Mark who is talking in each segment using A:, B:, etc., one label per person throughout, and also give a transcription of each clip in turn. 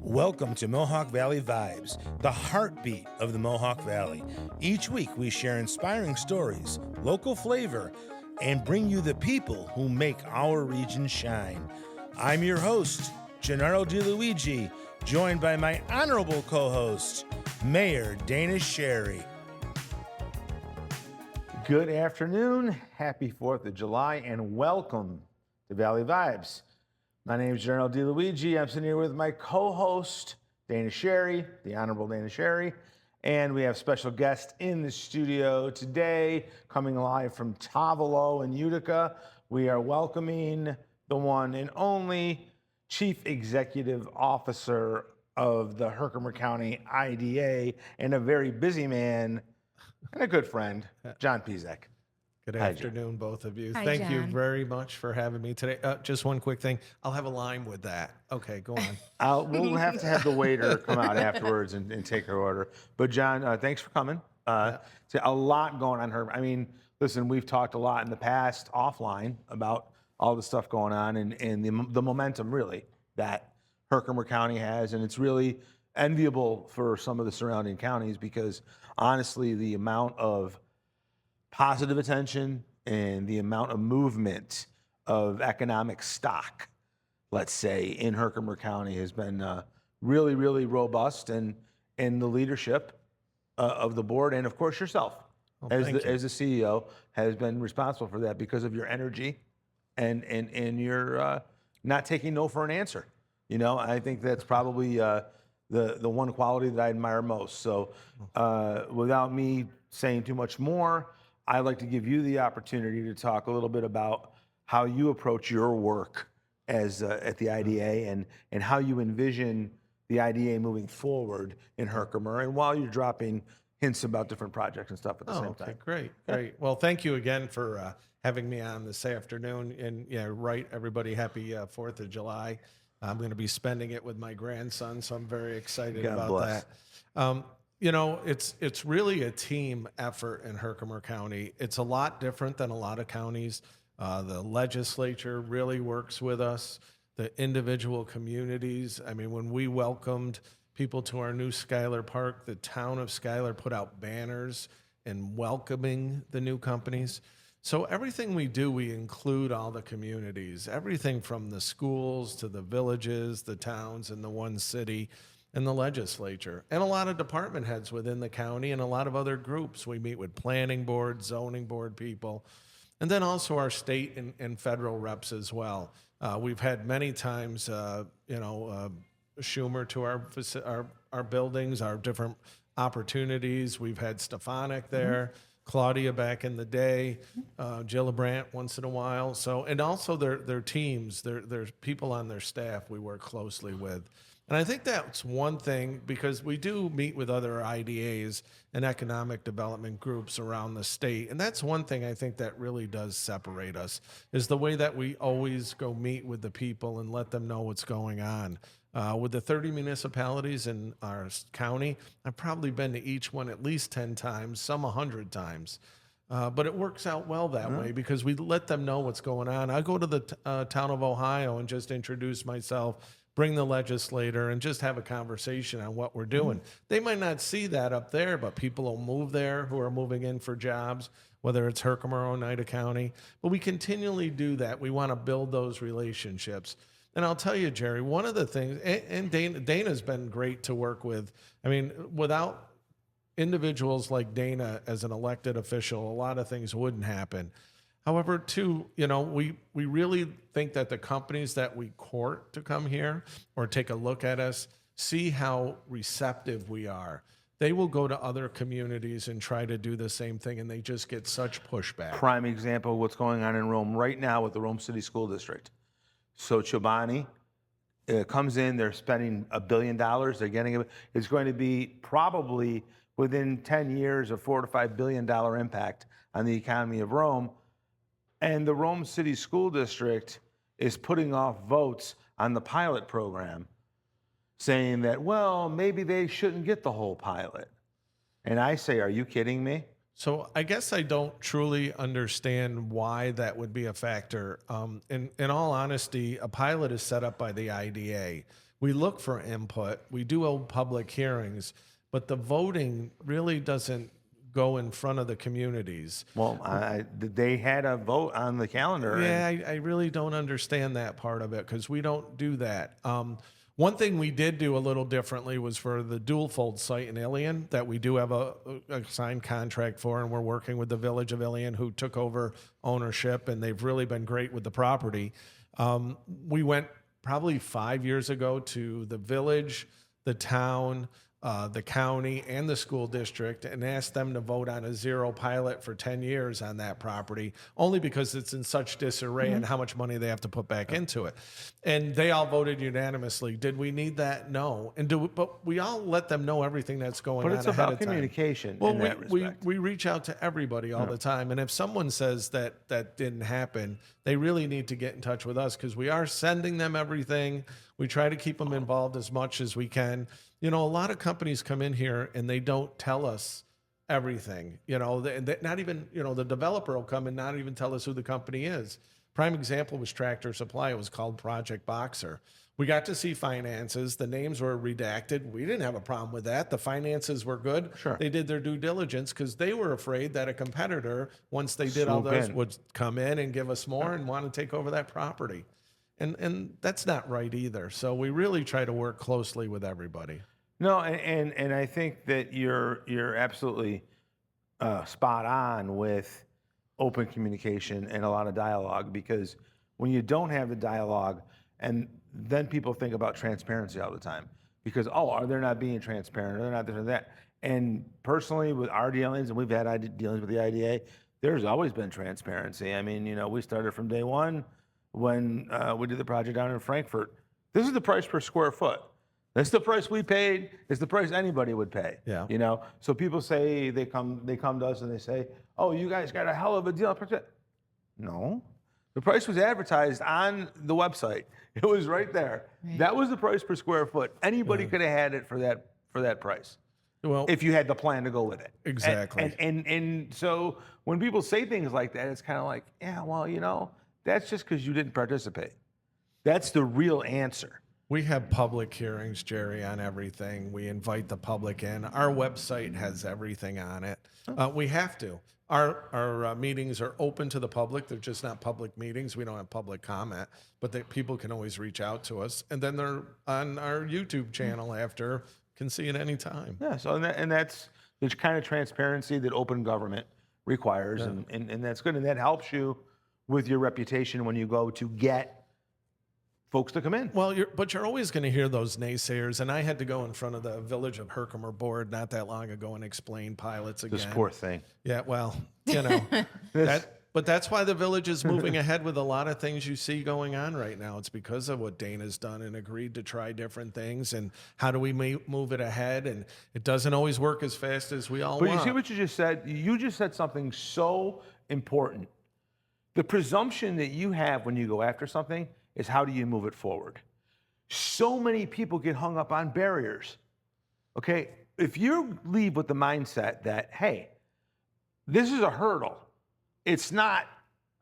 A: Welcome to Mohawk Valley Vibes, the heartbeat of the Mohawk Valley. Each week we share inspiring stories, local flavor, and bring you the people who make our region shine. I'm your host, Gennaro DiLuigi, joined by my honorable co-host, Mayor Dana Sherry. Good afternoon, happy 4th of July, and welcome to Valley Vibes. My name is Gennaro DiLuigi. I'm sitting here with my co-host, Dana Sherry, the Honorable Dana Sherry, and we have special guest in the studio today, coming live from Tavalo in Utica. We are welcoming the one and only Chief Executive Officer of the Herkimer County IDA and a very busy man and a good friend, John Piseck.
B: Good
A: Hi,
B: afternoon, both of you.
C: Hi,
B: Thank you
C: John.
B: very much for having me today. Just one quick thing. I'll have a lime with that. Okay, go on.
A: We'll have to have the waiter come out afterwards and take her order. But John, thanks for coming. See, a lot going on here. I mean, listen, we've talked a lot in the past offline about all the stuff going on and the momentum really that Herkimer County has, and it's really enviable for some of the surrounding counties because honestly, the amount of positive attention and the amount of movement of economic stock, let's say, in Herkimer County has been really, really robust, and the leadership of the board and of course yourself as the CEO has been responsible for that because of your energy and your not taking no for an answer. You know, I think that's probably the one quality that I admire most. So without me saying too much more, I'd like to give you the opportunity to talk a little bit about how you approach your work as at the IDA and how you envision the IDA moving forward in Herkimer, and while you're dropping hints about different projects and stuff at the same time.
B: Great. Well, thank you again for having me on this afternoon. And yeah, right, everybody, happy 4th of July. I'm going to be spending it with my grandson, so I'm very excited about that. You know, it's really a team effort in Herkimer County. It's a lot different than a lot of counties. The legislature really works with us, the individual communities. I mean, when we welcomed people to our new Schuyler Park, the town of Schuyler put out banners and welcoming the new companies. So everything we do, we include all the communities, everything from the schools to the villages, the towns, and the one city, and the legislature, and a lot of department heads within the county and a lot of other groups. We meet with planning board, zoning board people, and then also our state and federal reps as well. We've had many times, Schumer to our buildings, our different opportunities. We've had Stefanik there, Claudia back in the day, Gillibrand once in a while. So, and also their teams, there's people on their staff we work closely with. And I think that's one thing, because we do meet with other IDAs and economic development groups around the state. And that's one thing I think that really does separate us, is the way that we always go meet with the people and let them know what's going on. With the 30 municipalities in our county, I've probably been to each one at least 10 times, some 100 times. But it works out well that way because we let them know what's going on. I go to the town of Ohio and just introduce myself, bring the legislator, and just have a conversation on what we're doing. They might not see that up there, but people will move there who are moving in for jobs, whether it's Herkimer or Oneida County. But we continually do that. We want to build those relationships. And I'll tell you, Jerry, one of the things, and Dana's been great to work with. I mean, without individuals like Dana as an elected official, a lot of things wouldn't happen. However, too, you know, we really think that the companies that we court to come here or take a look at us see how receptive we are. They will go to other communities and try to do the same thing, and they just get such pushback.
A: Prime example of what's going on in Rome right now with the Rome City School District. So Chobani comes in, they're spending $1 billion. They're getting it's going to be probably within 10 years a $4 to $5 billion impact on the economy of Rome. And the Rome City School District is putting off votes on the pilot program, saying that, well, maybe they shouldn't get the whole pilot. And I say, are you kidding me?
B: So I guess I don't truly understand why that would be a factor. In all honesty, a pilot is set up by the IDA. we look for input. We do hold public hearings, but the voting really doesn't go in front of the communities.
A: Well, they had a vote on the calendar.
B: Yeah, I really don't understand that part of it because we don't do that. One thing we did do a little differently was for the dual fold site in Ilion that we do have a signed contract for, and we're working with the Village of Ilion who took over ownership, and they've really been great with the property. We went probably 5 years ago to the village, the town, the county, and the school district and asked them to vote on a zero pilot for 10 years on that property, only because it's in such disarray and how much money they have to put back into it. And they all voted unanimously. Did we need that? No. But we all let them know everything that's going on
A: But it's
B: ahead
A: about
B: of time.
A: communication
B: Well,
A: in that respect.
B: we reach out to everybody all the time. And if someone says that didn't happen, they really need to get in touch with us because we are sending them everything. We try to keep them involved as much as we can. You know, a lot of companies come in here and they don't tell us everything. You know, not even, you know, the developer will come and not even tell us who the company is. Prime example was Tractor Supply. It was called Project Boxer. We got to see finances. The names were redacted. We didn't have a problem with that. The finances were good.
A: Sure.
B: They did their due diligence because they were afraid that a competitor, once they did all those, would come in and give us more and want to take over that property. And that's not right either. So we really try to work closely with everybody.
A: No, and I think that you're absolutely spot on with open communication and a lot of dialogue, because when you don't have the dialogue, and then people think about transparency all the time because, oh, are they not being transparent? Are they not this or that? And personally, with our dealings, and we've had dealings with the IDA, there's always been transparency. I mean, you know, we started from day one when we did the project down in Frankfurt. This is the price per square foot. That's the price we paid. It's the price anybody would pay.
B: Yeah.
A: You know. So people say they come to us and they say, "Oh, you guys got a hell of a deal." No, the price was advertised on the website. It was right there.
C: Right.
A: That was the price per square foot. Anybody could have had it for that price.
B: Well,
A: If you had the plan to go with it.
B: Exactly.
A: And so when people say things like that, it's kind of like, yeah, well, you know, that's just because you didn't participate. That's the real answer.
B: we have public hearings, Jerry, on everything. We invite the public in. Our website has everything on it. We have to. Our meetings are open to the public. They're just not public meetings. We don't have public comment, but people can always reach out to us. And then they're on our YouTube channel after, can see it anytime.
A: Yeah, so that's the kind of transparency that open government requires, and that's good, and that helps you with your reputation when you go to get folks to come in.
B: Well, you're always going to hear those naysayers, and I had to go in front of the Village of Herkimer board not that long ago and explain pilots again.
A: This poor thing.
B: Yeah, well, you know, but that's why the village is moving ahead with a lot of things you see going on right now. It's because of what Dana's done and agreed to try different things, and how do we move it ahead? And it doesn't always work as fast as we all
A: But
B: want.
A: you see what you just said? You just said something so important. The presumption that you have when you go after something is how do you move it forward? So many people get hung up on barriers. Okay, if you leave with the mindset that, hey, this is a hurdle, it's not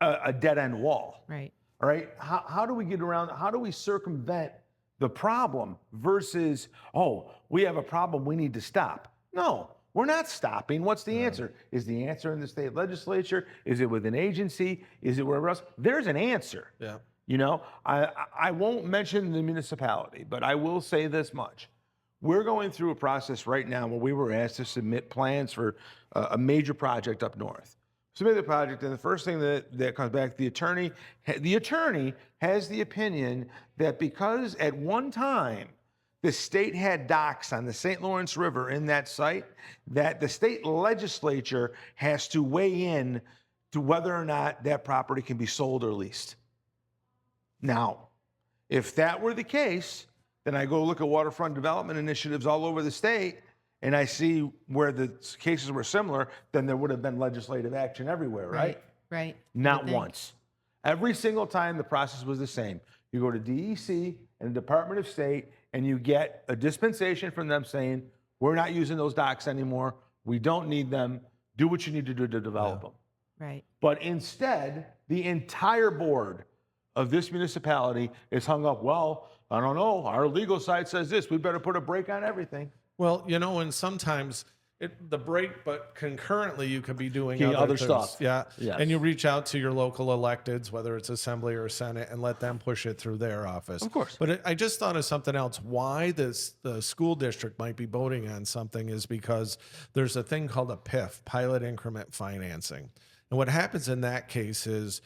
A: a dead-end wall.
C: Right.
A: All right, how do we get around, how do we circumvent the problem versus, oh, we have a problem, we need to stop. No, we're not stopping. What's the answer? Is the answer in the state legislature? Is it with an agency? Is it wherever else? There's an answer.
B: Yeah.
A: You know, I won't mention the municipality, but I will say this much. We're going through a process right now where we were asked to submit plans for a major project up north. Submit the project, and the first thing that comes back, the attorney has the opinion that because at one time the state had docks on the St. Lawrence River in that site, that the state legislature has to weigh in to whether or not that property can be sold or leased. Now, if that were the case, then I go look at waterfront development initiatives all over the state, and I see where the cases were similar, then there would have been legislative action everywhere, right?
C: Right.
A: Not once. Every single time the process was the same. You go to DEC and the Department of State, and you get a dispensation from them saying, we're not using those docks anymore. We don't need them. Do what you need to do to develop them.
C: Right.
A: But instead, the entire board of this municipality is hung up, well, I don't know, our legal side says this, we better put a brake on everything.
B: Well, and sometimes the break, but concurrently you could be doing
A: Other
B: things.
A: stuff.
B: Yeah.
A: Yes.
B: And you reach out to your local electeds, whether it's assembly or senate, and let them push it through their office.
A: Of course.
B: But I just thought of something else. Why the school district might be voting on something is because there's a thing called a PIF, pilot increment financing. And what happens in that case is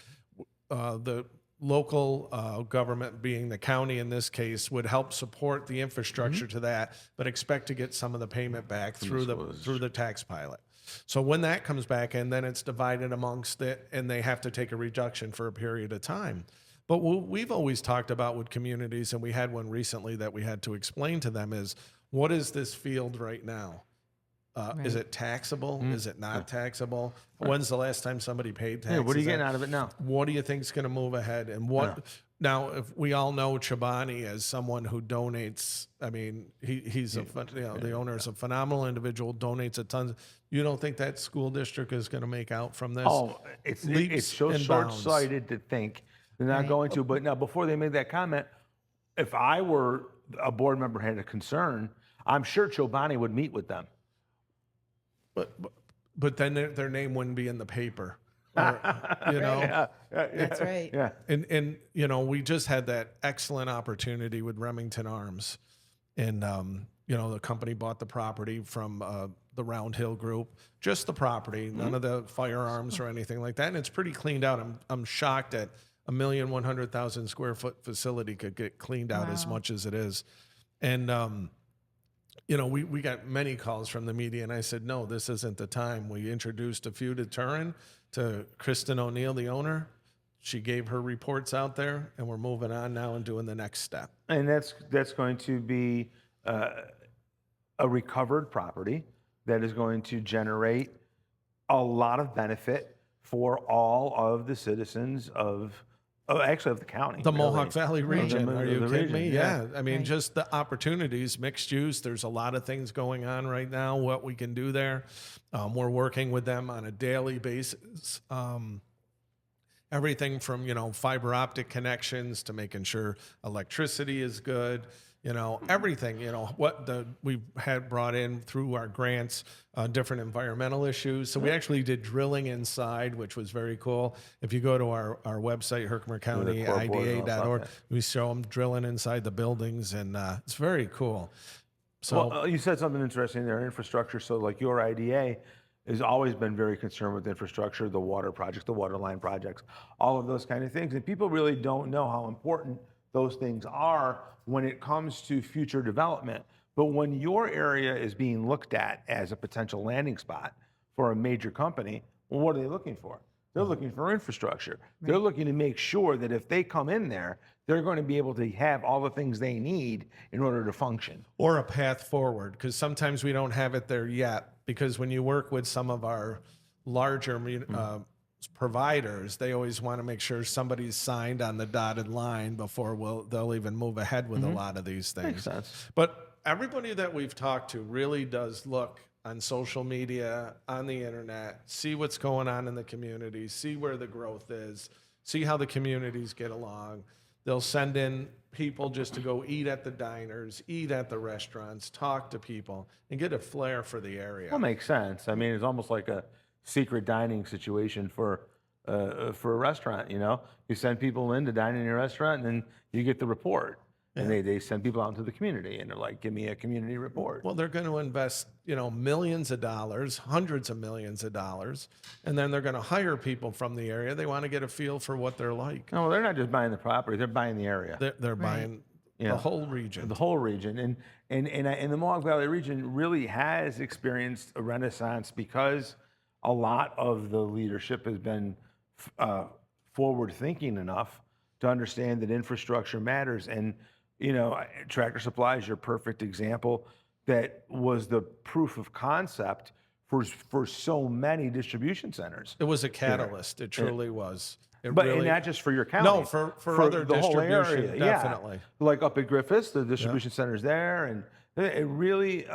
B: the local government, being the county in this case, would help support the infrastructure to that, but expect to get some of the payment back through the tax pilot. So when that comes back in, then it's divided amongst it, and they have to take a reduction for a period of time. But what we've always talked about with communities, and we had one recently that we had to explain to them, is what is this field right now? Is it taxable? Is it not taxable? When's the last time somebody paid taxes?
A: Yeah, what are you getting out of it now?
B: What do you think is going to move ahead? And what now? If we all know Chobani as someone who donates, I mean, he's the owner is a phenomenal individual, donates a ton. You don't think that school district is going to make out from this?
A: Oh, it's so short-sighted to think they're not going to. But now, before they made that comment, if I were a board member and had a concern, I'm sure Chobani would meet with them.
B: But then their name wouldn't be in the paper, or,
C: That's right.
A: Yeah.
B: And we just had that excellent opportunity with Remington Arms, and the company bought the property from the Round Hill Group, just the property, none of the firearms or anything like that, and it's pretty cleaned out. I'm shocked that 1,100,000 square foot facility could get cleaned out as much as it is, and we got many calls from the media, and I said, no, this isn't the time. We introduced a few to Turin, to Kristen O'Neill, the owner. She gave her reports out there, and we're moving on now and doing the next step.
A: And that's going to be a recovered property that is going to generate a lot of benefit for all of the citizens of the county.
B: The
A: really.
B: Mohawk Valley region. Are you kidding me?
A: Yeah.
B: I mean, just the opportunities, mixed use. There's a lot of things going on right now, what we can do there. We're working with them on a daily basis. Everything from, fiber optic connections to making sure electricity is good. Everything, we've had brought in through our grants, different environmental issues. So we actually did drilling inside, which was very cool. If you go to our website, Herkimer County IDA.org, we show them drilling inside the buildings, and it's very cool. So
A: you said something interesting there, infrastructure. So like your IDA has always been very concerned with infrastructure, the water projects, the water line projects, all of those kind of things. And people really don't know how important those things are when it comes to future development. But when your area is being looked at as a potential landing spot for a major company, well, what are they looking for? They're looking for infrastructure. They're looking to make sure that if they come in there, they're going to be able to have all the things they need in order to function.
B: Or a path forward, because sometimes we don't have it there yet. Because when you work with some of our larger providers, they always want to make sure somebody's signed on the dotted line before they'll even move ahead with a lot of these things.
A: Makes sense.
B: But everybody that we've talked to really does look on social media, on the internet, see what's going on in the community, see where the growth is, see how the communities get along. They'll send in people just to go eat at the diners, eat at the restaurants, talk to people, and get a flair for the area.
A: That makes sense. I mean, it's almost like a secret dining situation for a restaurant. You send people in to dine in your restaurant, and then you get the report. And they send people out into the community, and they're like, give me a community report.
B: Well, they're going to invest, millions of dollars, hundreds of millions of dollars, and then they're going to hire people from the area. They want to get a feel for what they're like.
A: No, they're not just buying the property; they're buying the area.
B: They're buying the whole region.
A: The whole region, and the Mohawk Valley region really has experienced a renaissance because a lot of the leadership has been forward-thinking enough to understand that infrastructure matters. And Tractor Supply is your perfect example. That was the proof of concept for so many distribution centers.
B: It was a catalyst. It truly was.
A: And not just for your county.
B: No, for other
A: the whole
B: distribution,
A: area.
B: Definitely.
A: Yeah. Like up at Griffiths, the distribution center's there, and it really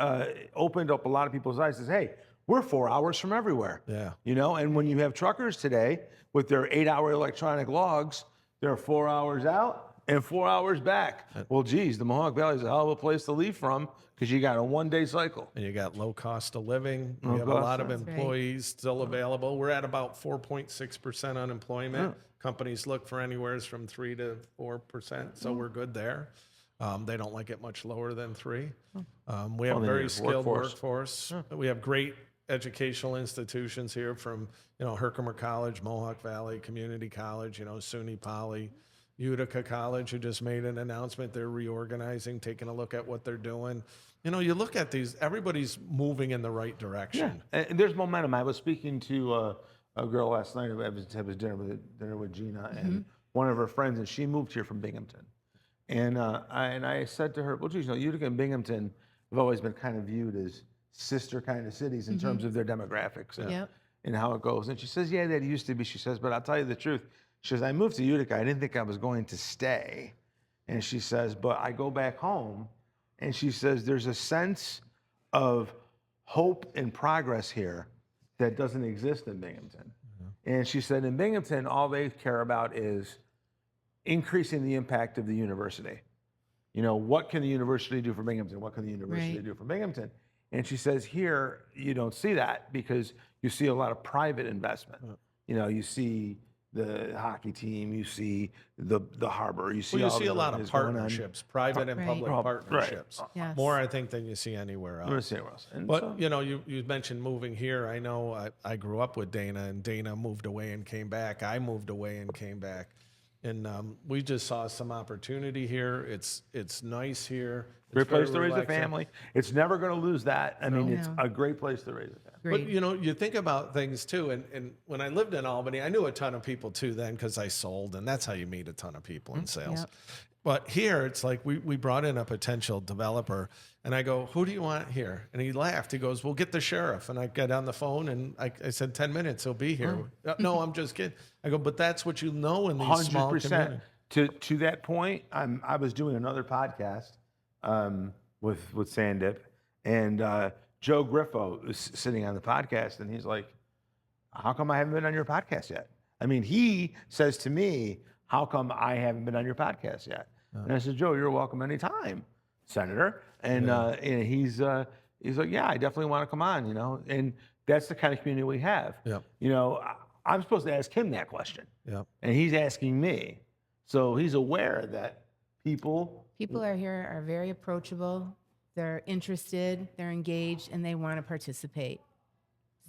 A: opened up a lot of people's eyes. Says, hey, we're 4 hours from everywhere.
B: Yeah.
A: And when you have truckers today with their 8-hour electronic logs, they're 4 hours out and 4 hours back. Well, geez, the Mohawk Valley is a hell of a place to leave from because you got a 1-day cycle.
B: And you got low cost of living.
A: Low
B: We have a
A: cost
B: lot
A: of
B: of
C: living.
B: employees still available. We're at about 4.6% unemployment.
A: Yeah.
B: Companies look for anywhere from 3 to 4%, so we're good there. They don't like it much lower than 3. We have
A: Well, they
B: very
A: need
B: skilled
A: workforce.
B: workforce. We have great educational institutions here from, Herkimer College, Mohawk Valley Community College, SUNY Poly, Utica College, who just made an announcement. They're reorganizing, taking a look at what they're doing. You look at these, everybody's moving in the right direction.
A: And there's momentum. I was speaking to a girl last night. I was dinner with Gina and one of her friends, and she moved here from Binghamton. And I said to her, well, geez, Utica and Binghamton have always been kind of viewed as sister kind of cities in terms of their demographics and how it goes. And she says, yeah, that used to be. She says, but I'll tell you the truth. She says, I moved to Utica. I didn't think I was going to stay. And she says, but I go back home. And she says, there's a sense of hope and progress here that doesn't exist in Binghamton. And she said, in Binghamton, all they care about is increasing the impact of the university. What can the university do for Binghamton? What can the university do for Binghamton? And she says, here, you don't see that because you see a lot of private investment. You see the hockey team, you see the harbor, you see
B: Well, you
A: all
B: see
A: the
B: a lot of
A: things going on.
B: partnerships, private and public partnerships.
C: Yes.
B: More, I think, than you see anywhere else.
A: I'm gonna say what else. And
B: But
A: so-
B: you mentioned moving here. I know I grew up with Dana, and Dana moved away and came back. I moved away and came back, and we just saw some opportunity here. It's nice here. It's
A: great place
B: very
A: to raise a
B: relaxing.
A: family. It's never going to lose that. I mean, it's
C: No.
A: a great place to raise a family.
C: Great.
B: But you think about things too, and when I lived in Albany, I knew a ton of people too then because I sold, and that's how you meet a ton of people in sales.
C: Yep.
B: But here, it's like we brought in a potential developer, and I go, who do you want here? And he laughed. He goes, well, get the sheriff. And I got on the phone, and I said, 10 minutes, he'll be here. No, I'm just kidding. I go, but that's what in these small
A: 100%.
B: communities.
A: To that point, I was doing another podcast with Sandip, and Joe Griffo was sitting on the podcast, and he's like, how come I haven't been on your podcast yet? I mean, he says to me, how come I haven't been on your podcast yet? And I said, Joe, you're welcome anytime, Senator. And he's like, yeah, I definitely want to come on, and that's the kind of community we have.
B: Yep.
A: I'm supposed to ask him that question,
B: Yep.
A: and he's asking me. So he's aware that people
C: People are very approachable. They're interested, they're engaged, and they want to participate.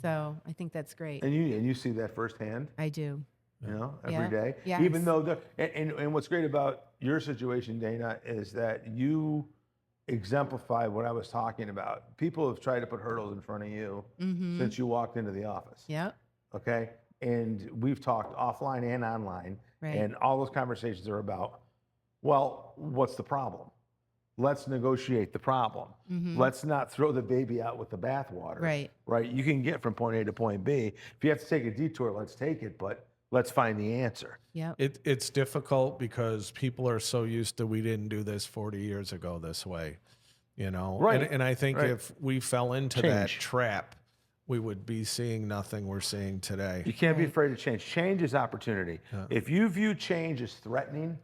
C: So I think that's great.
A: and you see that firsthand,
C: I do.
A: every day.
C: Yes.
A: Even though and what's great about your situation, Dana, is that you exemplify what I was talking about. People have tried to put hurdles in front of you since you walked into the office.
C: Yep.
A: Okay. And we've talked offline and online,
C: Right.
A: and all those conversations are about, well, what's the problem? Let's negotiate the problem. Let's not throw the baby out with the bathwater.
C: Right.
A: Right. You can get from point A to point B. If you have to take a detour, let's take it, but let's find the answer.
C: Yep.
B: It's difficult because people are so used to we didn't do this 40 years ago this way,
A: Right.
B: And I think
A: Right.
B: if we fell into that
A: Change.
B: trap, we would be seeing nothing we're seeing today.
A: You can't be afraid of change. Change is opportunity. If you view change as threatening,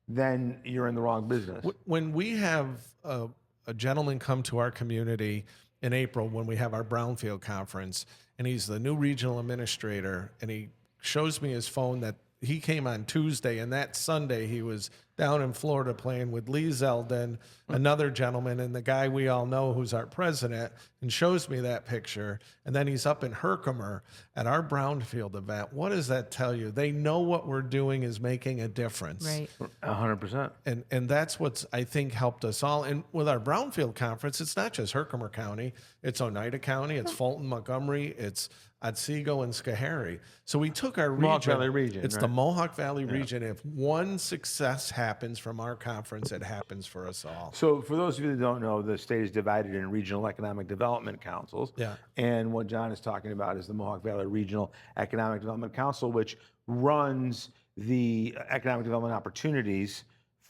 A: then you're in the wrong business.
B: When we have a gentleman come to our community in April when we have our Brownfield conference, and he's the new regional administrator, and he shows me his phone that he came on Tuesday, and that Sunday he was down in Florida playing with Lee Zeldin, another gentleman, and the guy we all know who's our president, and shows me that picture. And then he's up in Herkimer at our Brownfield event. What does that tell you? They know what we're doing is making a difference.
C: Right.
A: 100%.
B: And that's what's, I think, helped us all. And with our Brownfield conference, it's not just Herkimer County. It's Oneida County. It's Fulton, Montgomery. It's Otsego and Schoharie. So we took our region.
A: Mohawk Valley region,
B: It's
A: right?
B: the Mohawk Valley region. If one success happens from our conference, it happens for us all.
A: So for those of you that don't know, the state is divided in regional economic development councils.
B: Yeah.
A: And what John is talking about is the Mohawk Valley Regional Economic Development Council, which runs the economic development opportunities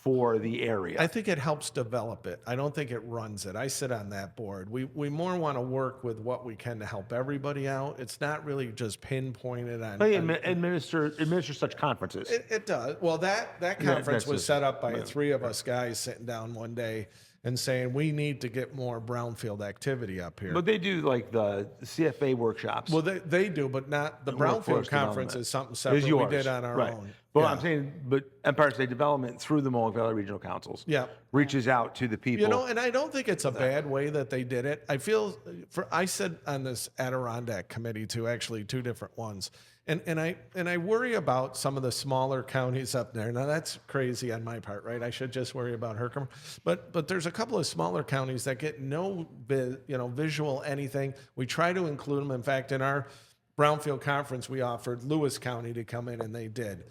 A: for the area.
B: I think it helps develop it. I don't think it runs it. I sit on that board. We more want to work with what we can to help everybody out. It's not really just pinpointed on.
A: They administer such conferences.
B: It does. Well, that conference
A: that's
B: was
A: just-
B: set up by three of us guys sitting down one day and saying we need to get more brownfield activity up here.
A: But they do like the CFA workshops.
B: Well, they do, but not the
A: Workforce
B: Brownfield conference
A: development.
B: is something
A: Is
B: separate we
A: yours,
B: did on our
A: right.
B: own.
A: Well,
B: Yeah.
A: I'm saying, but Empire State Development through the Mohawk Valley Regional Councils
B: Yeah.
A: reaches out to the people.
B: You know, and I don't think it's a bad way that they did it. I feel I sit on this Adirondack committee too, actually two different ones. And I worry about some of the smaller counties up there. Now that's crazy on my part, right? I should just worry about Herkimer. But there's a couple of smaller counties that get no visual anything. We try to include them. In fact, in our Brownfield conference, we offered Lewis County to come in, and they did.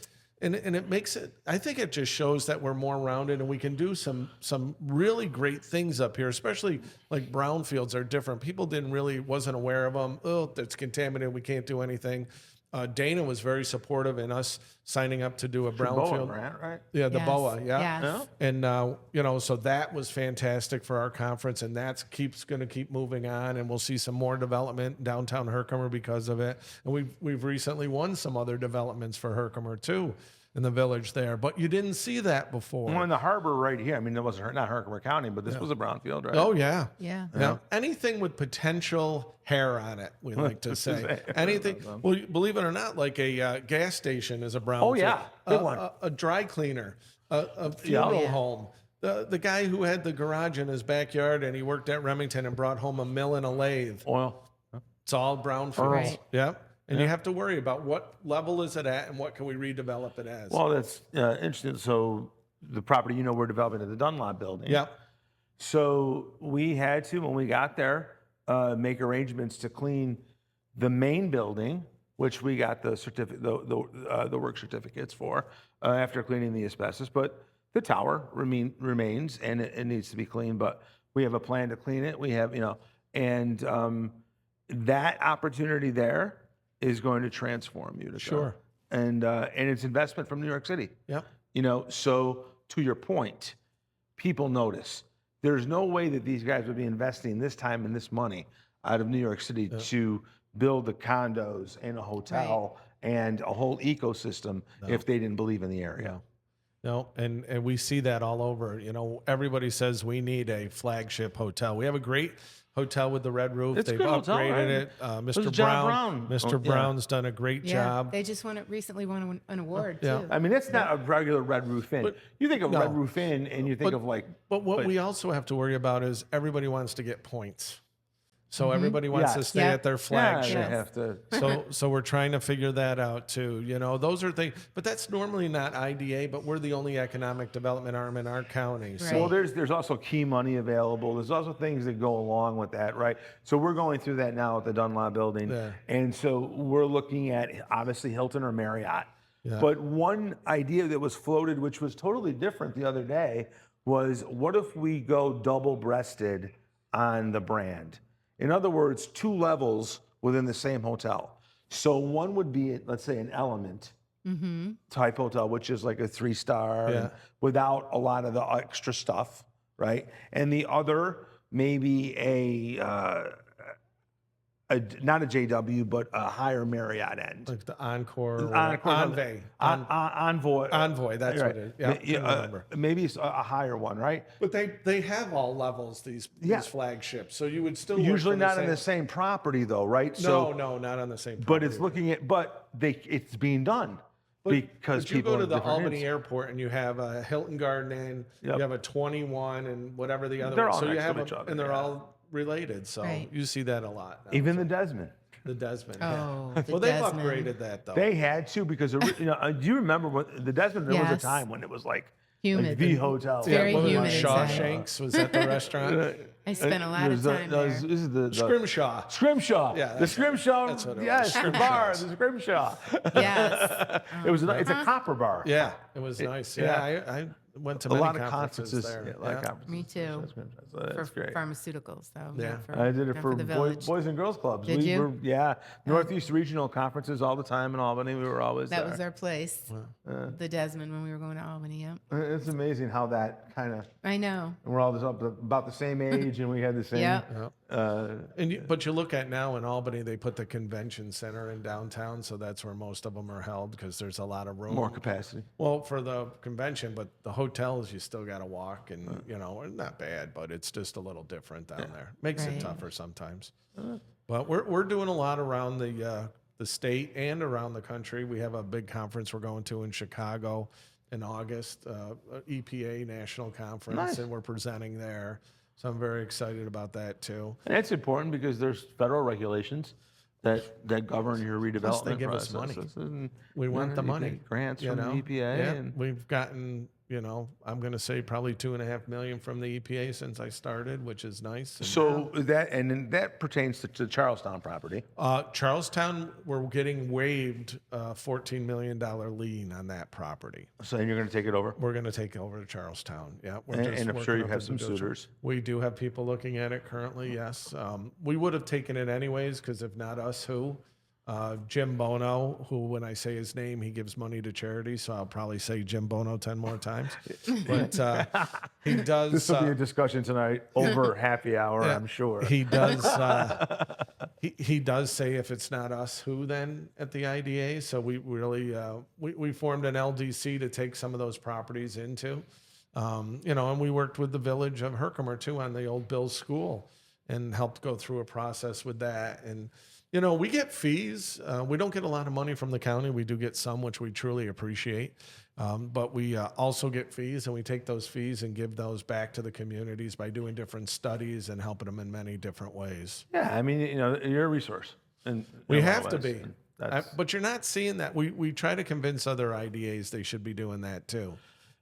B: And it makes it, I think it just shows that we're more rounded and we can do some really great things up here, especially like brownfields are different. People wasn't aware of them. Oh, it's contaminated. We can't do anything. Dana was very supportive in us signing up to do a
A: Boa
B: brownfield.
A: grant, right?
B: Yeah, the
C: Yes,
B: BOA, yeah.
C: yes.
B: And, so that was fantastic for our conference, and that's going to keep moving on, and we'll see some more development in downtown Herkimer because of it. And we've recently won some other developments for Herkimer, too, in the village there. But you didn't see that before.
A: Well, in the harbor right here, I mean, it wasn't not Herkimer County, but this was a brownfield, right?
B: Oh, yeah.
C: Yeah.
B: Yeah. Anything with potential hair on it, we like to say. Anything. Well, believe it or not, like a gas station is a brownfield.
A: Oh, yeah. Big one.
B: A dry cleaner, a funeral
C: Yeah.
B: home. The guy who had the garage in his backyard and he worked at Remington and brought home a mill and a lathe.
A: Oil.
B: It's all brownfields.
C: Right.
B: Yeah. And you have to worry about what level is it at and what can we redevelop it as.
A: Well, that's interesting. So the property, we're developing at the Dunlop building.
B: Yeah.
A: So we had to, when we got there, make arrangements to clean the main building, which we got the certificate, the work certificates for after cleaning the asbestos. But the tower remains and it needs to be cleaned. But we have a plan to clean it. We have, and that opportunity there is going to transform Utica.
B: Sure.
A: And it's investment from New York City.
B: Yeah.
A: So to your point, people notice. There's no way that these guys would be investing this time and this money out of New York City to build the condos and a hotel and a whole ecosystem if they didn't believe in the area.
B: No, and we see that all over. Everybody says we need a flagship hotel. We have a great hotel with the red roof.
A: It's a
B: They've
A: good hotel,
B: upgraded
A: right?
B: it.
A: This
B: Mr.
A: is John Brown.
B: Mr.
A: Yeah.
B: Brown's done a great
C: Yeah.
B: job.
C: They just recently won an award,
B: Yeah.
C: too.
A: I mean, it's not a regular Red Roof Inn. You think of
B: no.
A: Red Roof Inn and you think of
B: But what we also have to worry about is everybody wants to get points. So everybody wants to
A: Yes.
B: stay
C: Yeah.
B: at their
A: yeah,
B: flagship.
A: they have to.
B: So we're trying to figure that out too. Those are things, but that's normally not IDA, but we're the only economic development arm in our county. So
A: Well, there's also key money available. There's also things that go along with that, right? So we're going through that now at the Dunlop building.
B: Yeah.
A: And so we're looking at obviously Hilton or Marriott.
B: Yeah.
A: But one idea that was floated, which was totally different the other day, was what if we go double-breasted on the brand? In other words, 2 levels within the same hotel. So one would be, let's say, an Element type hotel, which is like a 3-star
B: Yeah.
A: and without a lot of the extra stuff, right? And the other maybe not a JW, but a higher Marriott end.
B: like the Encore, or
A: Encore,
B: Envoy.
A: Envoy.
B: That's what it is. Yeah, couldn't remember.
A: Maybe it's a higher one, right?
B: But they have all levels, these flagships. So you would still look
A: Usually
B: for
A: not on the same property, though, right?
B: No, not on the same.
A: But
B: property.
A: it's looking at, it's being done because
B: But you
A: people
B: go to
A: have
B: the
A: different
B: Albany
A: needs.
B: Airport and you have a Hilton Garden Inn,
A: Yep.
B: you have a 21 and whatever the other
A: They're
B: one.
A: all
B: So you
A: next to
B: have
A: each other,
B: and they're
A: yeah.
B: all related. So
C: Right.
B: you see that a lot. now.
A: Even the Desmond.
B: The Desmond.
C: Oh,
B: yeah.
C: the
B: Well, they've
C: Desmond.
B: upgraded that though.
A: They had to because, do you remember when the Desmond, there was
C: Yes.
A: a time when it was like
C: Humid.
A: the hotel.
C: It's very
B: what was it,
C: humid inside.
B: Shawshanks was that the restaurant?
C: I spent a lot of time there.
A: This is the
B: Scrimshaw.
A: Scrimshaw.
B: Yeah,
A: the
B: that's
A: Scrimshaw.
B: that's what it was.
A: Yes, the bar,
B: Scrimshaws.
A: the Scrimshaw.
C: Yes.
A: It was. It's a copper bar.
B: Yeah, it was nice. Yeah, Went to
A: a
B: many
A: lot of conferences.
B: there.
A: Yeah, a lot of
B: Yeah.
A: conferences.
C: Me too.
A: So that's
C: For
A: great.
C: pharmaceuticals, though.
B: Yeah.
C: Not for,
A: I did it
C: not
A: for
C: the
A: boys,
C: village.
A: boys and girls clubs.
C: Did you?
A: Were, yeah, Northeast Regional conferences all the time in Albany. We were always
C: That
A: there.
C: was our place, the Desmond, when we were going to Albany. Yep.
A: It's amazing how that kind of,
C: I know.
A: we're all just about the same age and we had the same.
C: Yep.
B: But you look at now in Albany, they put the convention center in downtown, so that's where most of them are held because there's a lot of room.
A: More capacity.
B: Well, for the convention, but the hotels, you still got to walk, and not bad, but it's just a little different down there. Makes it
C: Right.
B: tougher sometimes. But we're doing a lot around the state and around the country. We have a big conference we're going to in Chicago in August, EPA National Conference,
A: Nice.
B: and we're presenting there. So I'm very excited about that too.
A: And it's important because there's federal regulations that govern your redevelopment
B: Plus, they give us
A: processes.
B: money.
A: And,
B: We want the
A: you
B: money.
A: get grants
B: you
A: from
B: know?
A: the EPA.
B: Yeah,
A: And,
B: we've gotten, I'm going to say probably $2.5 million from the EPA since I started, which is nice. And,
A: so that pertains to Charlestown property.
B: Charlestown, we're getting waived $14 million lien on that property.
A: So then you're going to take it over.
B: We're going to take over to Charlestown. Yeah, we're
A: And,
B: just
A: and I'm
B: working
A: sure you
B: up
A: have
B: the
A: some
B: negotiation.
A: suitors.
B: We do have people looking at it currently. Yes, we would have taken it anyways because if not us, who? Jim Bono, who when I say his name, he gives money to charity, so I'll probably say Jim Bono 10 more times. But he does.
A: This will be a discussion tonight over happy hour,
B: Yeah,
A: I'm sure.
B: He does. He does say if it's not us, who then at the IDA? So we really we formed an LDC to take some of those properties into, and we worked with the village of Herkimer too on the old Bill's School and helped go through a process with that. And we get fees. We don't get a lot of money from the county. We do get some, which we truly appreciate. But we also get fees, and we take those fees and give those back to the communities by doing different studies and helping them in many different ways.
A: Yeah, I mean, you're a resource. And
B: We
A: in a lot
B: have
A: of
B: to
A: ways.
B: be.
A: And that's-
B: But you're not seeing that. We try to convince other IDAs they should be doing that too.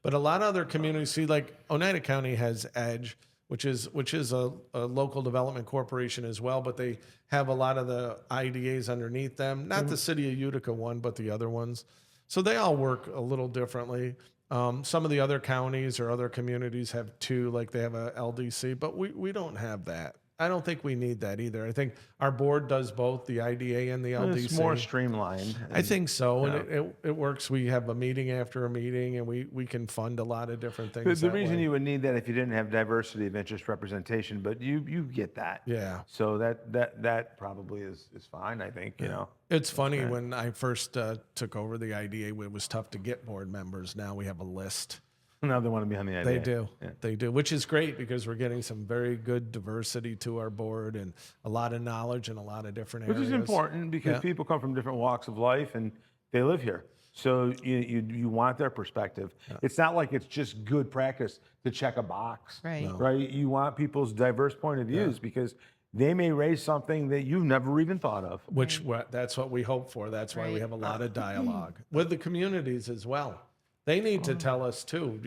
B: But a lot of other communities, see, like Oneida County has EDGE, which is a local development corporation as well, but they have a lot of the IDAs underneath them, not the city of Utica one, but the other ones. So they all work a little differently. Some of the other counties or other communities have two, like they have a LDC, but we don't have that. I don't think we need that either. I think our board does both, the IDA and the LDC.
A: It's more streamlined.
B: I think so, and it works. We have a meeting after a meeting, and we can fund a lot of different things.
A: The reason you would need that if you didn't have diversity of interest representation, but you get that.
B: Yeah.
A: So that probably is fine, I think,
B: It's funny, when I first took over the IDA, it was tough to get board members. Now we have a list.
A: Now they want to be on the idea.
B: They do.
A: Yeah.
B: They do, which is great because we're getting some very good diversity to our board and a lot of knowledge in a lot of different
A: Which
B: areas.
A: is important because
B: Yeah.
A: people come from different walks of life and they live here. So you want their perspective. It's not like it's just good practice to check a box.
C: Right. No.
A: Right? You want people's diverse point of views because they may raise something that you've never even thought of.
B: Which that's what we hope for. That's why we
C: Right.
B: have a lot of dialogue with the communities as well. They need to tell us too.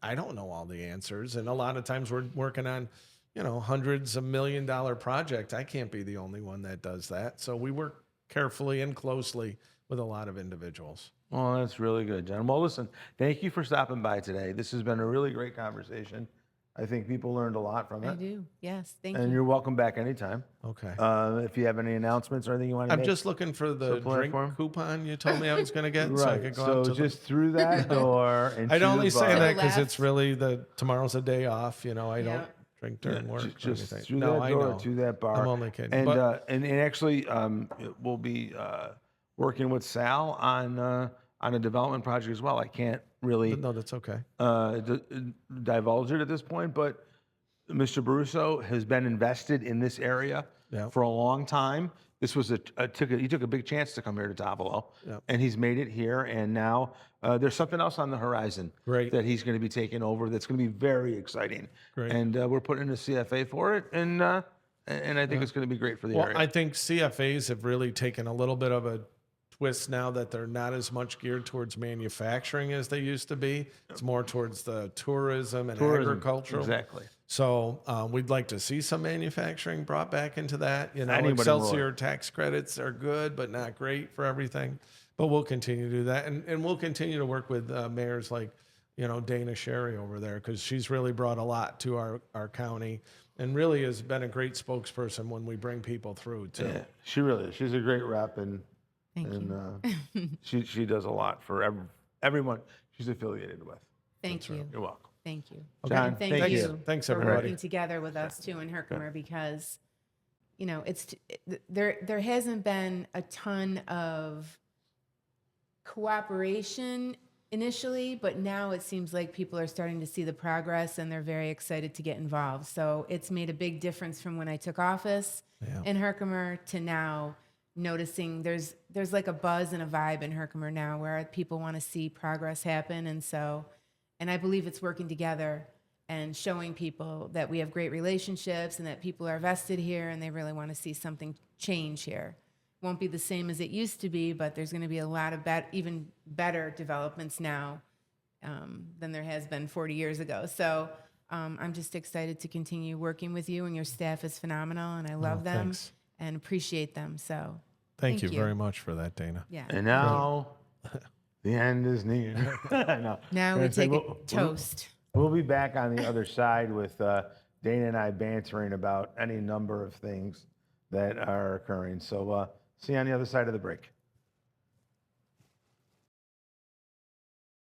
B: I don't know all the answers, and a lot of times we're working on, hundreds of $1 million projects. I can't be the only one that does that. So we work carefully and closely with a lot of individuals.
A: Well, that's really good, John. Well, listen, thank you for stopping by today. This has been a really great conversation. I think people learned a lot from it.
C: I do. Yes. Thank
A: And
C: you.
A: you're welcome back anytime.
B: Okay.
A: If you have any announcements or anything you want to
B: I'm
A: make.
B: just looking for the drink
A: platform?
B: coupon you told me I was going to get, so I
A: Right.
B: could go
A: So
B: out to
A: just through that door. And
B: I'd
A: to
B: only
A: the
B: say
A: bar.
B: that because
C: left.
B: it's really tomorrow's a day off. I
C: Yeah.
B: don't drink during work. or
A: Just
B: anything.
A: through
B: No,
A: that
B: I
A: door
B: know.
A: to that bar.
B: I'm only kidding.
A: And
B: But-
A: and actually, we'll be working with Sal on a development project as well. I can't really
B: No, that's okay.
A: divulge it at this point, but Mr. Baruso has been invested in this area
B: Yeah.
A: for a long time. This was he took a big chance to come here to Tavolo,
B: Yeah.
A: and he's made it here. And now there's something else on the horizon
B: Great.
A: that he's going to be taking over. That's going to be very exciting.
B: Great.
A: And we're putting in a CFA for it, and I think it's going to be great for the
B: Well,
A: area.
B: I think CFAs have really taken a little bit of a twist now that they're not as much geared towards manufacturing as they used to be. It's more towards the tourism and agricultural.
A: Exactly.
B: So we'd like to see some manufacturing brought back into that.
A: Anybody
B: Excelsior
A: would.
B: tax credits are good, but not great for everything. But we'll continue to do that, and we'll continue to work with mayors like Dana Sherry over there, because she's really brought a lot to our county and really has been a great spokesperson when we bring people through too.
A: Yeah, she really is. She's a great rep, and
C: Thank you.
A: she does a lot for everyone she's affiliated with.
C: Thank you.
A: You're welcome.
C: Thank you.
A: John,
C: And thank
A: thank
C: you
A: you.
B: Thanks,
C: for
B: everybody.
C: working together with us too in Herkimer, because, there hasn't been a ton of cooperation initially, but now it seems like people are starting to see the progress and they're very excited to get involved. So it's made a big difference from when I took office in Herkimer to now, noticing there's like a buzz and a vibe in Herkimer now where people want to see progress happen. And I believe it's working together and showing people that we have great relationships and that people are vested here and they really want to see something change here. Won't be the same as it used to be, but there's going to be a lot of even better developments now than there has been 40 years ago. So I'm just excited to continue working with you, and your staff is phenomenal, and I love them
B: thanks.
C: and appreciate them. So
B: Thank you very much for that, Dana.
C: yeah.
A: And now the end is near. No.
C: Now we
A: I'd say
C: take a toast.
A: We'll be back on the other side with Dana and I bantering about any number of things that are occurring. So see you on the other side of the break.